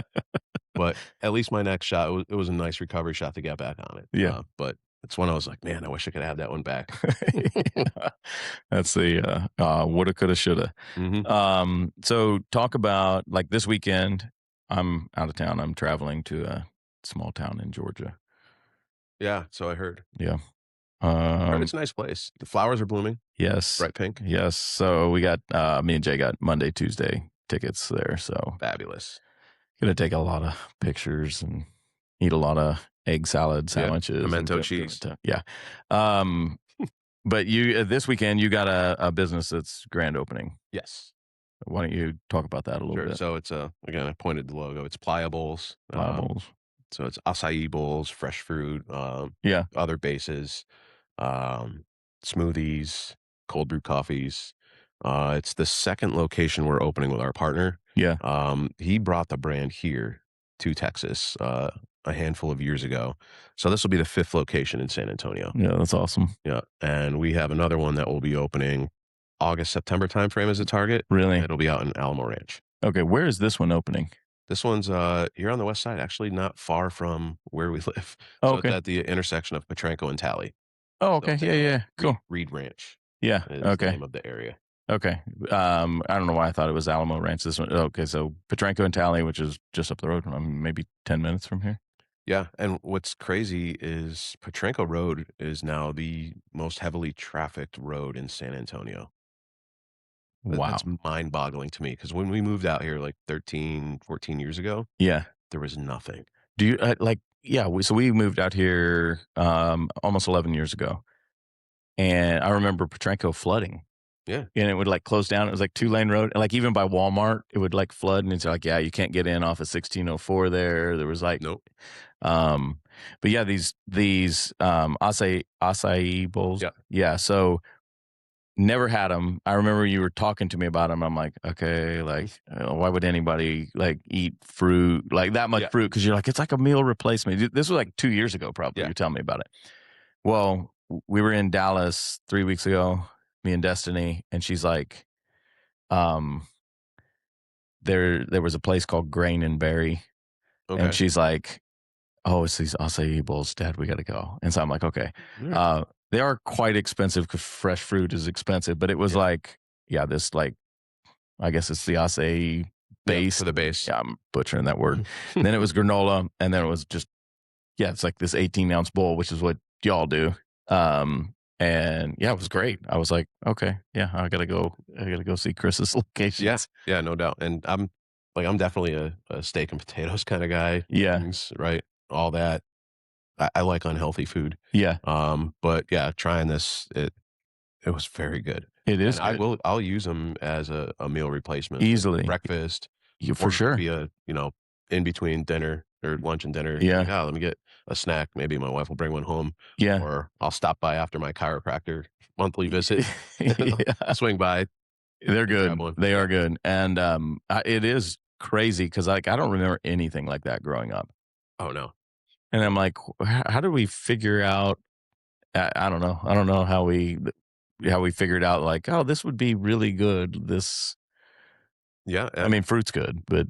But at least my next shot, it was a nice recovery shot to get back on it. Yeah. But it's when I was like, "Man, I wish I could have that one back." Yeah. That's the woulda, coulda, shoulda. Mhm. So talk about like this weekend. I'm out of town. I'm traveling to a small town in Georgia. Yeah, so I heard. Yeah. I heard it's a nice place. The flowers are blooming, Yes. bright pink. Yes. So we got me and Jay got Monday, Tuesday tickets there. So Fabulous. gonna take a lot of pictures and eat a lot of egg salad Yeah, sandwiches. pimento and cheese. Yeah. But you this weekend you got a business that's grand opening. Yes. Why don't you talk about that a little Sure. bit? So it's again, I pointed the logo. It's Pliables. Pliables. So it's acai bowls, fresh fruit, Yeah. other bases, um, smoothies, cold brew coffees. It's the second location we're opening with our partner. Yeah. He brought the brand here to Texas a handful of years ago. So this will be the fifth location in San Antonio. Yeah, that's awesome. Yeah. And we have another one that will be opening August, September timeframe as a target. Really? It'll be out in Alamo Ranch. Okay, where is this one opening? This one's here on the west side, actually not far from where we live. Oh, So okay. it's at the intersection of Petranco and Tally. Oh, So okay. it's Yeah, yeah. Cool. Reed Ranch Yeah. is the Okay. name of the area. Okay. I don't know why I thought it was Alamo Ranch. This one. Okay, so Petranco and Tally, which is just up the road, maybe 10 minutes from here. Yeah, and what's crazy is Petranco Road is now the most heavily trafficked road in San Antonio. Wow. That's mind-boggling to me because when we moved out here like 13, 14 years ago, Yeah. there was nothing. Do you like? Yeah. So we moved out here almost 11 years ago, and I remember Petranco flooding. Yeah. And it would like close down. It was like 2-lane road. And like even by Walmart, it would like flood. And it's like, yeah, you can't get in off of 1604 there. There was like, Nope. But yeah, these acai bowls. Yeah. Yeah. So never had them. I remember you were talking to me about them. I'm like, okay, like why would anybody like eat fruit, like that much fruit? Cause you're like, it's like a meal replacement. This was like 2 years ago, probably. Yeah. You're telling me about it. Well, we were in Dallas 3 weeks ago, me and Destiny, and she's like, there was a place called Grain and Berry. Okay. And she's like, oh, it's these acai bowls, Dad, we got to go. And so I'm like, okay. They are quite expensive because fresh fruit is expensive, but it was like, yeah, this like, I guess it's the acai base. For the base. Yeah, I'm butchering that word. And then it was granola, and then it was just, yeah, it's like this 18-ounce bowl, which is what y'all do. And yeah, it was great. I was like, okay, yeah, I gotta go see Kris's locations. Yes. Yeah, no doubt. And I'm definitely a steak and potatoes kind of guy. Yeah. Things, right. All that. I like unhealthy food. Yeah. But yeah, trying this, it was very good. It is. And I'll use them as a meal replacement. Easily. Breakfast. For sure. Be in between dinner or lunch and dinner. Yeah. Like, let me get a snack. Maybe my wife will bring one home. Yeah. Or I'll stop by after my chiropractor monthly visit. Yeah. Swing by. They're good. They are good. And it is crazy because like I don't remember anything like that growing up. Oh no. And I'm like, how do we figure out I don't know. I don't know how we figured out like, oh, this would be really good. This, Yeah, I mean, fruit's good, but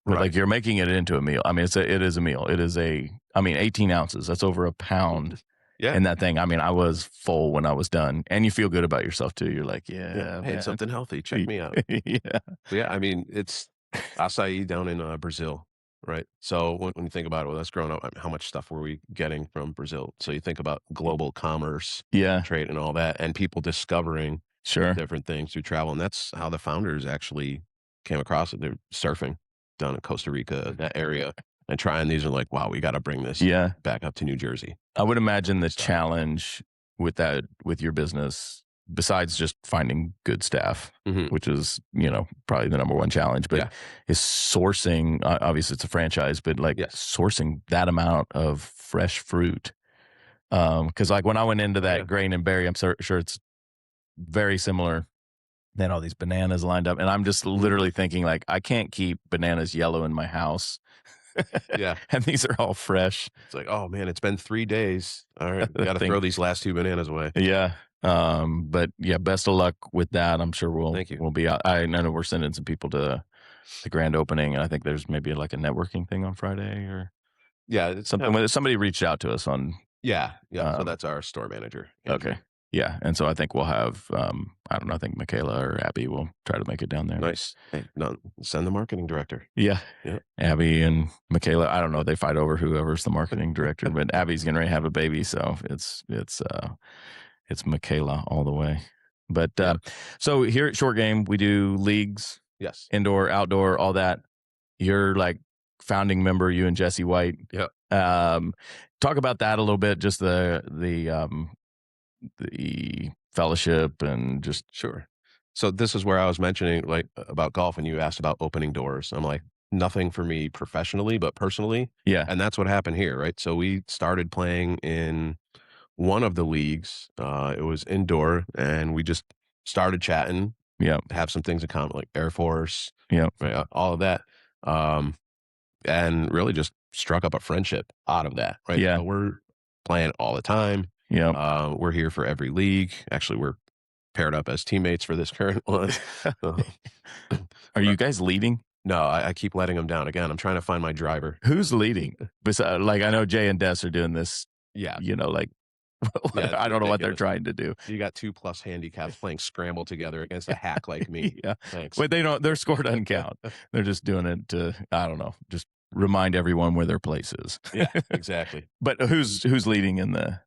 like right. you're making it into a meal. I mean, it is a meal. It is I mean, 18 ounces. That's over a pound. Yeah, And that thing, I mean, I was full when I was done, and you feel good about yourself too. You're like, yeah. yeah, I had man. something healthy, check me out. Yeah. But yeah, I mean, it's acai down in, Brazil, right? So when you think about it, when I was growing up, how much stuff were we getting from Brazil? So you think about global commerce, Yeah. trade, and all that, and people discovering Sure. different things through travel, and that's how the founders actually came across it. They're surfing down in Costa Rica, that area, and trying these are like, "Wow, we gotta bring this Yeah. back up to New Jersey." I would imagine the Stuff. challenge with that, with your business, besides just finding good staff, Mhm. which is, probably the number one challenge, but Yeah. is sourcing, obviously it's a franchise, but like Yes. sourcing that amount of fresh fruit. Cause like when I went into Oh, yeah. that grain and berry, I'm sure it's very similar. They had all these bananas lined up, and I'm just literally Mhm. thinking like, I can't keep bananas yellow in my house. Yeah. And these are all fresh. It's like, "Oh, man, it's been 3 days. Alright, we gotta Thing. throw these last 2 bananas away." Yeah. But yeah, best of luck with that. I'm sure Thank you. we'll be out. I know we're sending some people to the grand opening, and I think there's maybe like a networking thing on Friday or Yeah, it's something. When somebody reached out to us on, yeah, yeah, so um, that's our store manager, Andrew. okay, yeah, and so I think we'll have, I don't know, I think Michaela or Abby will try to make it down there. Nice. Hey, no, send the marketing director. Yeah, Yeah. Abby and Michaela. I don't know. They fight over whoever's the marketing director, but Abby's getting ready to have a baby, so it's Michaela all the way. But Yeah. so here at Short Game, we do leagues, Yes. indoor, outdoor, all that. You're like founding member, you and Jesse White. Yeah. Talk about that a little bit, just the fellowship and just Sure. So this is where I was mentioning, like, about golf, and you asked about opening doors. I'm like, nothing for me professionally, but personally, yeah, and that's what happened here, right? So we started playing in one of the leagues, it was indoor, and we just started chatting, yeah, have some things in common, like Air Force, yeah, right, all of that, um, and really just struck up a friendship out of that, right? yeah, So we're playing all the time. yeah. We're here for every league. Actually, we're paired up as teammates for this current one. Uh, Are you guys leading? no, I keep letting them down. Again, I'm trying to find my driver. Who's leading? Besides, like I know Jay and Des are doing this. Yeah, Like yeah, it's I don't know what they're ridiculous. trying to do. You got 2+ handicaps playing scramble together against a hack like me. Yeah, Thanks. but they don't. Their score doesn't count. They're just doing it to, I don't know, just remind everyone where their place is. Yeah, exactly. But who's leading in the?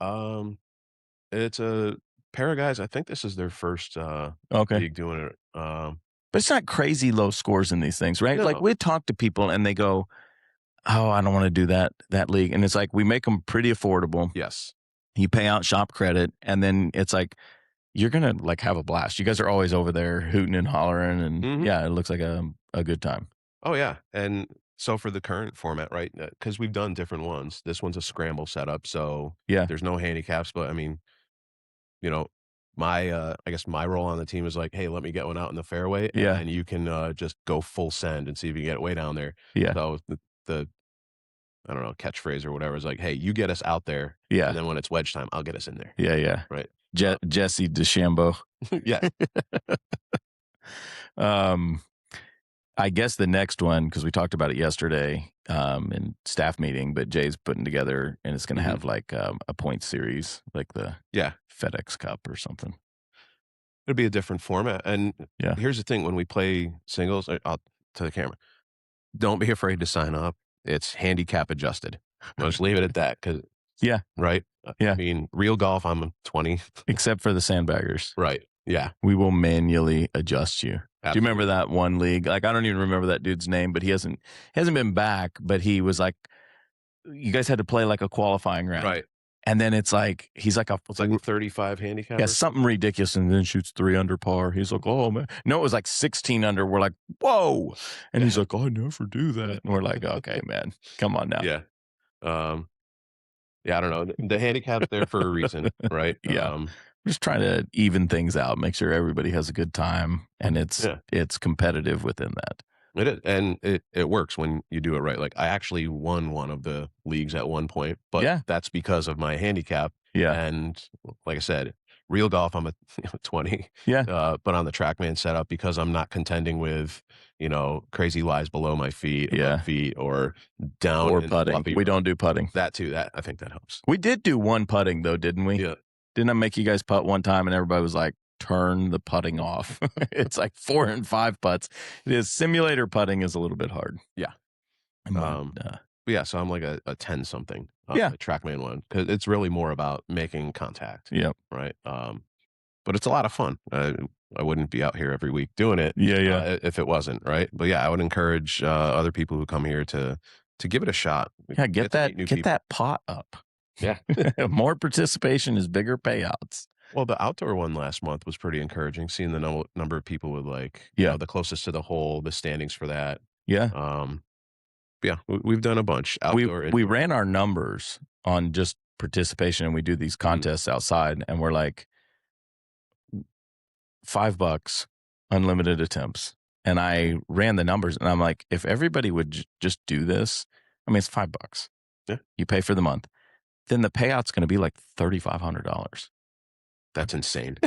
It's a pair of guys. I think this is their first Okay, league doing it. but it's not crazy low scores in these things, right? Like No. we talk to people and they go, "Oh, I don't want to do that league," and it's like we make them pretty affordable. Yes. You pay out shop credit, and then it's like you're gonna like have a blast. You guys are always over there hooting and hollering, and Mhm. yeah, it looks like a good time. Oh, yeah, and so for the current format, right, because we've done different ones, this one's a scramble setup, so Yeah, there's no handicaps, but, I mean, you know, I guess my role on the team is like, "Hey, let me get one out in the fairway, and yeah, then you can, just go full send and see if you can get it way down there." yeah, So the I don't know, catchphrase or whatever is like, "Hey, you get us out there, and yeah, then when it's wedge time, I'll get us in there." yeah, yeah. Right? Jesse DeChambeau. Yeah. um, I guess the next one, because we talked about it yesterday in staff meeting, but Jay's putting together, and it's going to Mhm. have like a point series, like the Yeah. FedEx Cup or something. It'd be a different format, and Yeah, here's the thing, when we play singles I'll to the camera, don't be afraid to sign up. It's handicap adjusted. I'll just leave it at that, 'cause yeah, right? I yeah. mean, real golf, I'm 20. Except for the sandbaggers, Right. Yeah. we will manually adjust you. Do you remember Absolutely. that one league? Like I don't even remember that dude's name, but he hasn't been back. But he was like, you guys had to play like a qualifying round. Right. And then it's like he's like It's like a 35 handicap yeah, or something ridiculous, and then shoots 3 under par. He's like, "Oh man." No, it was like 16 under. We're like, "Whoa." And he's like, "I never do that." And we're like, "Okay, man. Come on now." Yeah. Um, yeah, I don't know. The handicap's there for a reason, right? Yeah. We're just trying to even things out, make sure everybody has a good time, and Yeah. it's competitive within that. It is, and it works when you do it right. Like, I actually won one of the leagues at one point, but Yeah. that's because of my handicap. Yeah. And like I said, real golf, I'm a 20. Yeah. But on the TrackMan setup, because I'm not contending with, crazy lies below my feet, above feet, or down Or and putting. fluffy. We don't do putting. That too. That I think that helps. We did do one putting though, didn't we? Yeah. Didn't I make you guys putt one time and everybody was like, turn the putting off? It's like 4 and 5 putts. It is simulator putting is a little bit hard. Yeah. But, Yeah, so I'm like a 10 something on Yeah. the TrackMan one, because it's really more about making contact. Yep. Right. But it's a lot of fun. I wouldn't be out here every week doing it. Yeah. If it wasn't, right. But yeah, I would encourage other people who come here to give it a shot. Yeah, get to meet new people. that pot up. Yeah. More participation is bigger payouts. Well, the outdoor one last month was pretty encouraging, seeing the number of people with, like, the closest to the hole, the standings for that. Yeah. Yeah, we've done a bunch outdoor. We ran our numbers on just participation, and we do these contests outside, and we're like $5, unlimited attempts. And I ran the numbers, and I'm like, if everybody would just do this, I mean, it's $5. Yeah. You pay for the month, then the payout's going to be like $3,500. That's insane.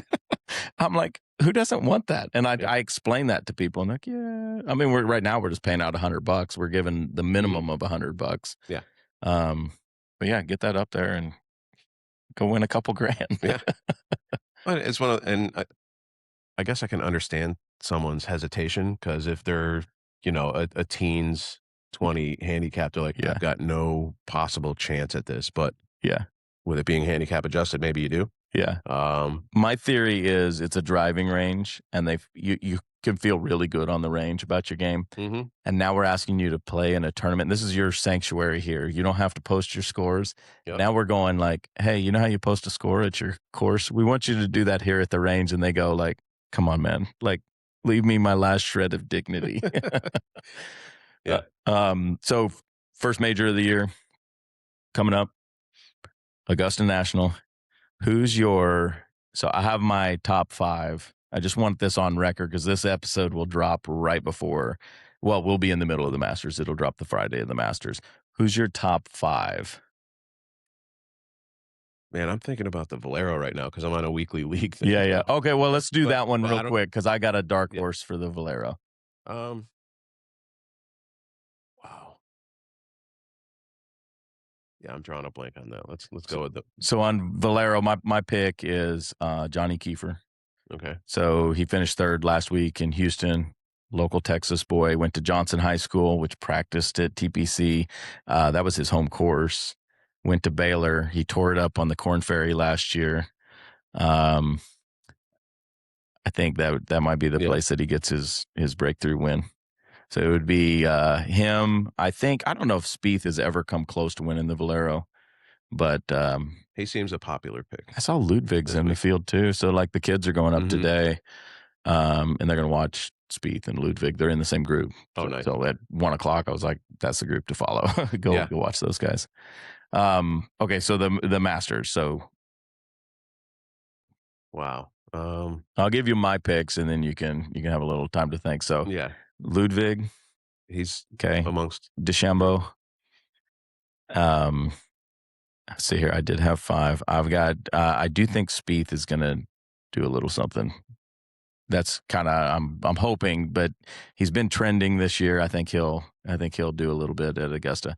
I'm like, who doesn't want that? And I explain that to people, and like, yeah. I mean, right now we're just paying out $100. We're giving the minimum of $100. Yeah. But yeah, get that up there and go win a couple grand. Yeah. But it's and I guess I can understand someone's hesitation, because if they're, a teens 20 handicap, they're like, I've got no possible chance at this. But yeah, with it being handicap adjusted, maybe you do. Yeah. My theory is it's a driving range, and you can feel really good on the range about your game. Mm-hmm. And now we're asking you to play in a tournament. This is your sanctuary here. You don't have to post your scores. Yep. Now we're going like, hey, you know how you post a score at your course? We want you to do that here at the range. And they go like, come on, man. Like, leave me my last shred of dignity. Yeah. So first major of the year coming up, Augusta National. So I have my top 5. I just want this on record because this episode will drop right before, we'll be in the middle of the Masters. It'll drop the Friday of the Masters. Who's your top 5? Man, I'm thinking about the Valero right now because I'm on a weekly league thing. Yeah. Okay, well, let's do that one real quick because I got a dark horse for the Valero. Wow. Yeah, I'm drawing a blank on that. Let's go with So on Valero, my pick is Johnny Kiefer. Okay. So he finished 3rd last week in Houston. Local Texas boy, went to Johnson High School, which practiced at TPC. That was his home course. Went to Baylor. He tore it up on the Corn Ferry last year. I think that might be the place that he gets his breakthrough win. So it would be him. I don't know if Spieth has ever come close to winning the Valero, but he seems a popular pick. I saw Ludwig's in the field too. So like the kids are going up today, and they're going to watch Spieth and Ludwig. They're in the same group. Oh, nice. So at 1:00, I was like, that's the group to follow. Go watch those guys. Okay, so the Masters. So wow. I'll give you my picks, and then you can have a little time to think. So yeah, Ludwig, he's okay. Amongst DeChambeau. Let's see here. I did have 5. I've got. I do think Spieth is going to do a little something. That's kind of I'm hoping, but he's been trending this year. I think he'll do a little bit at Augusta.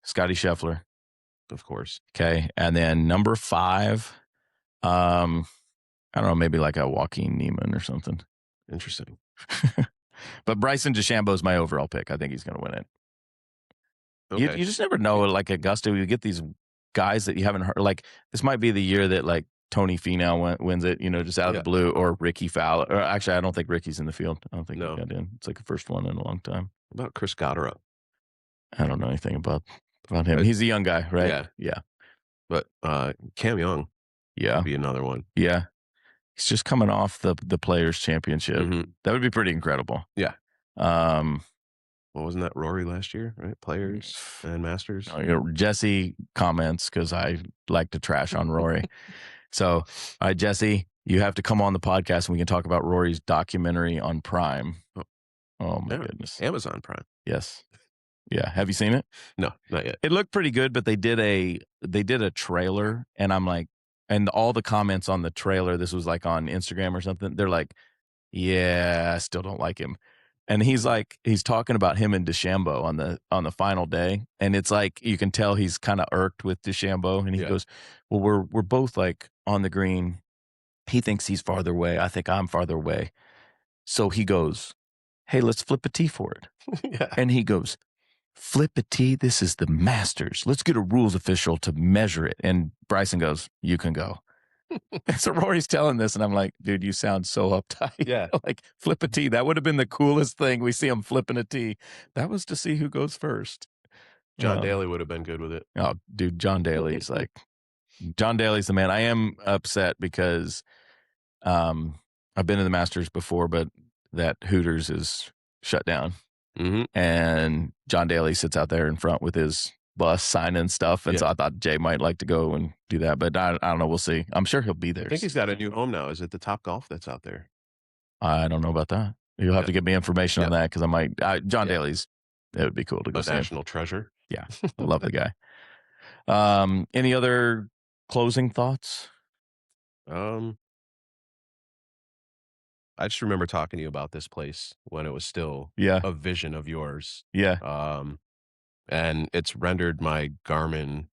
Scotty Scheffler, of course. Okay, and then number 5. I don't know, maybe like a Joaquin Niemann or something. Interesting. But Bryson DeChambeau is my overall pick. I think he's going to win it. Okay. You just never know. Like Augusta, you get these guys that you haven't heard. Like this might be the year that like Tony Finau wins it, just out of the blue, or Ricky Fowler. Or actually, I don't think Ricky's in the field. I don't think he got in. It's like the first one in a long time. What about Chris Gotterup? I don't know anything about him. He's a young guy, right? Yeah. But Cam Young, would be another one. Yeah. He's just coming off the Players Championship. Mm-hmm. That would be pretty incredible. Yeah. Well, wasn't that Rory last year, right? Players and Masters. Jesse comments because I like to trash on Rory. So, all right, Jesse, you have to come on the podcast and we can talk about Rory's documentary on Prime. Oh my goodness. Amazon Prime. Yes. Yeah. Have you seen it? No, not yet. It looked pretty good, but they did a trailer, and I'm like, and all the comments on the trailer, this was like on Instagram or something, they're like, yeah, I still don't like him. And he's talking about him and DeChambeau on the final day, and it's like you can tell he's kind of irked with DeChambeau, and he goes, "Well, we're both like on the green. He thinks he's farther away. I think I'm farther away." So he goes, "Hey, let's flip a tee for it." Yeah. And he goes, "Flip a tee? This is the Masters. Let's get a rules official to measure it." And Bryson goes, "You can go." And so Rory's telling this, and I'm like, dude, you sound so uptight. Yeah. Like, flip a tee. That would have been the coolest thing. We see him flipping a tee. That was to see who goes first. John Daly would have been good with it. Oh, dude, John Daly's John Daly's the man. I am upset because I've been to the Masters before, but that Hooters is shut down. Mm-hmm. And John Daly sits out there in front with his bus signing stuff. And so I thought Jay might like to go and do that, but I don't know. We'll see. I'm sure he'll be there. I think he's got a new home now. Is it the Top Golf that's out there? I don't know about that. You'll have to give me information on that, because I might. John Daly's, it would be cool to go see him. National treasure. Yeah. I love the guy. Any other closing thoughts? I just remember talking to you about this place when it was still a vision of yours. Yeah. And it's rendered my Garmin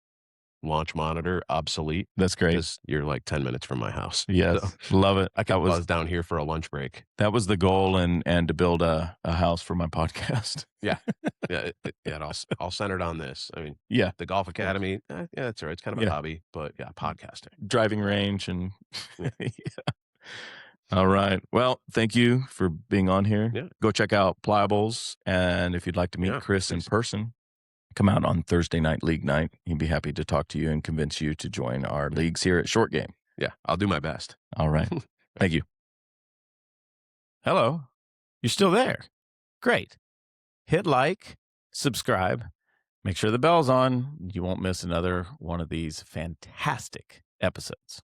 launch monitor obsolete. That's great. Because you're like 10 minutes from my house. Yes. So love it. I can buzz down here for a lunch break. That was the goal, and to build a house for my podcast. Yeah. All centered on this. I mean, the Golf Academy, that's all right. It's kind of a hobby, but podcasting. Driving range and All right. Well, thank you for being on here. Yeah. Go check out Pliables, and if you'd like to meet Kris in person, come out on Thursday night, league night. He'd be happy to talk to you and convince you to join our leagues here at Short Game. Yeah, I'll do my best. All right. Thank you. Hello. You're still there. Great. Hit like, subscribe, make sure the bell's on. You won't miss another one of these fantastic episodes.